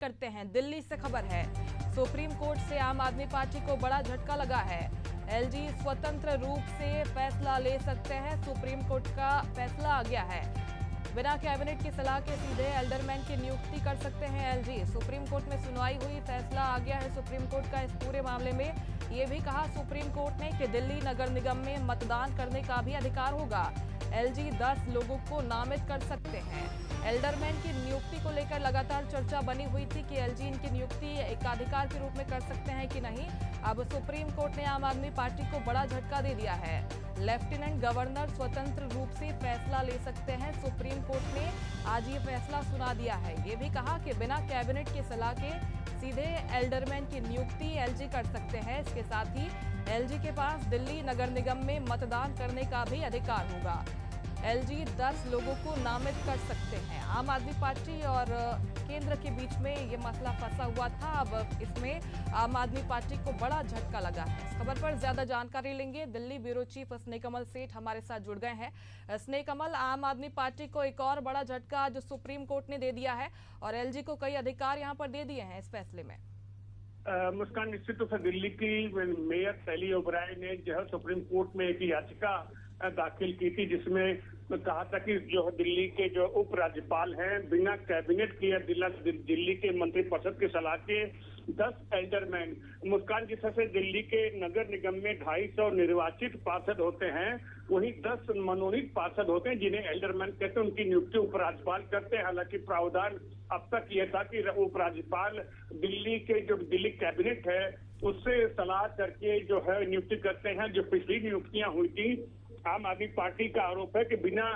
करते हैं। दिल्ली से खबर है, सुप्रीम कोर्ट से आम आदमी पार्टी को बड़ा झटका लगा है। एलजी स्वतंत्र रूप से फैसला ले सकते हैं, सुप्रीम कोर्ट का फैसला आ गया है। बिना कैबिनेट की सलाह के सीधे एल्डरमैन की नियुक्ति कर सकते हैं एलजी। सुप्रीम कोर्ट में सुनवाई हुई, फैसला आ गया है सुप्रीम कोर्ट का इस पूरे मामले में। ये भी कहा सुप्रीम कोर्ट ने कि दिल्ली नगर निगम में मतदान करने का भी अधिकार होगा। एलजी 10 लोगों को नामित कर सकते हैं। एल्डरमैन की नियुक्ति को लेकर लगातार चर्चा बनी हुई थी कि एलजी इनकी नियुक्ति एकाधिकार के रूप में कर सकते हैं कि नहीं। अब सुप्रीम कोर्ट ने आम आदमी पार्टी को बड़ा झटका दे दिया है। लेफ्टिनेंट गवर्नर स्वतंत्र रूप से फैसला ले सकते हैं, सुप्रीम कोर्ट ने आज ये फैसला सुना दिया है। ये भी कहा कि बिना कैबिनेट की सलाह के सीधे एल्डरमैन की नियुक्ति एलजी कर सकते हैं। इसके साथ ही एलजी के पास दिल्ली नगर निगम में मतदान करने का भी अधिकार होगा। एलजी 10 लोगों को नामित कर सकते हैं। आम आदमी पार्टी और केंद्र के बीच में ये मसला फंसा हुआ था। अब इसमें आम आदमी पार्टी को बड़ा झटका लगा है। इस खबर पर ज्यादा जानकारी लेंगे, दिल्ली ब्यूरो चीफ स्नेहकमल सेठ हमारे साथ जुड़ गए हैं। स्नेहकमल, आम आदमी पार्टी को एक और बड़ा झटका जो सुप्रीम कोर्ट ने दे दिया है और एलजी को कई अधिकार यहाँ पर दे दिए हैं इस फैसले में। मुस्कान, निश्चित रूप से दिल्ली की मेयर शैली ओबराय ने जो है सुप्रीम कोर्ट में एक याचिका दाखिल की थी, जिसमें कहा था कि जो दिल्ली के जो उपराज्यपाल हैं बिना कैबिनेट की या दिल्ली के मंत्रिपरिषद की सलाह के 10 एल्डरमैन, मुस्कान, जिस तरह से दिल्ली के नगर निगम में 250 निर्वाचित पार्षद होते हैं, वहीं 10 मनोनीत पार्षद होते हैं जिन्हें एल्डरमैन कहते हैं। उनकी नियुक्ति उपराज्यपाल करते हैं। हालांकि प्रावधान अब तक यह था कि उपराज्यपाल दिल्ली कैबिनेट है उससे सलाह करके जो है नियुक्ति करते हैं। जो पिछली नियुक्तियां हुई थी, आम आदमी पार्टी का आरोप है कि बिना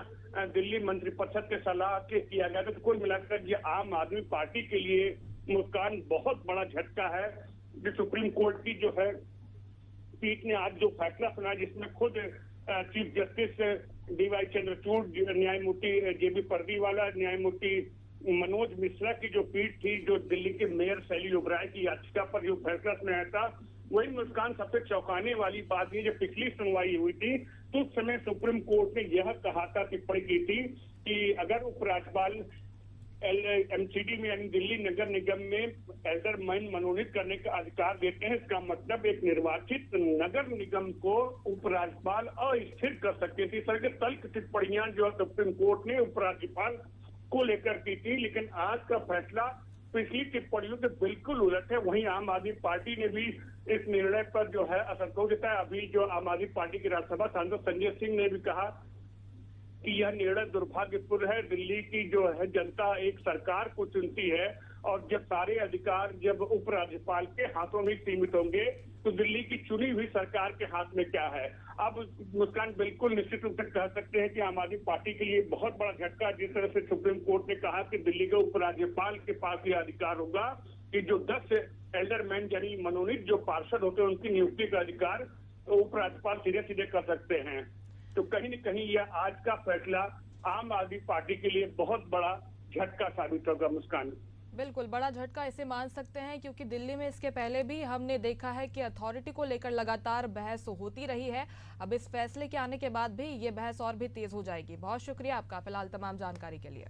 दिल्ली मंत्रिपरिषद के सलाह के किया गया। तो कुल मिलाकर ये आम आदमी पार्टी के लिए, मुस्कान, बहुत बड़ा झटका है। जो सुप्रीम कोर्ट की जो है पीठ ने आज जो फैसला सुना, जिसमें खुद चीफ जस्टिस डीवाई चंद्रचूड़, न्यायमूर्ति जेबी पर्दीवाला, न्यायमूर्ति मनोज मिश्रा की जो पीठ थी, जो दिल्ली के मेयर शैली ओबराय की याचिका पर जो फैसला सुनाया था, वही, मुस्कान, सबसे चौंकाने वाली बात ये, जो पिछली सुनवाई हुई थी तो उस समय सुप्रीम कोर्ट ने यह कहा था, टिप्पणी की थी कि अगर उपराज्यपाल एमसीडी में यानी दिल्ली नगर निगम में एल्डरमैन मनोनीत करने का अधिकार देते हैं, इसका मतलब एक निर्वाचित नगर निगम को उपराज्यपाल अस्थिर कर सकते थे। इस तरह के तल्ख टिप्पणियां जो सुप्रीम कोर्ट ने उपराज्यपाल को लेकर की थी। लेकिन आज का फैसला पिछली टिप्पणियों के बिल्कुल उलट है। वहीं आम आदमी पार्टी ने भी इस निर्णय पर जो है असंतोष जताया। अभी जो आम आदमी पार्टी के राज्यसभा सांसद संजय सिंह ने भी कहा कि यह निर्णय दुर्भाग्यपूर्ण है। दिल्ली की जो है जनता एक सरकार को चुनती है और जब सारे अधिकार जब उपराज्यपाल के हाथों में सीमित होंगे तो दिल्ली की चुनी हुई सरकार के हाथ में क्या है। अब मुस्कान, बिल्कुल निश्चित रूप से कह सकते हैं कि आम आदमी पार्टी के लिए बहुत बड़ा झटका, जिस तरह से सुप्रीम कोर्ट ने कहा कि दिल्ली के उपराज्यपाल के पास यह अधिकार होगा कि जो 10 एल्डरमैन यानी मनोनीत जो पार्षद होते हैं उनकी नियुक्ति का अधिकार उपराज्यपाल सीधे सीधे कर सकते हैं। तो कहीं न कहीं यह आज का फैसला आम आदमी पार्टी के लिए बहुत बड़ा झटका साबित होगा। मुस्कान, बिल्कुल बड़ा झटका इसे मान सकते हैं, क्योंकि दिल्ली में इसके पहले भी हमने देखा है कि अथॉरिटी को लेकर लगातार बहस होती रही है। अब इस फैसले के आने के बाद भी ये बहस और भी तेज हो जाएगी। बहुत शुक्रिया आपका फिलहाल तमाम जानकारी के लिए।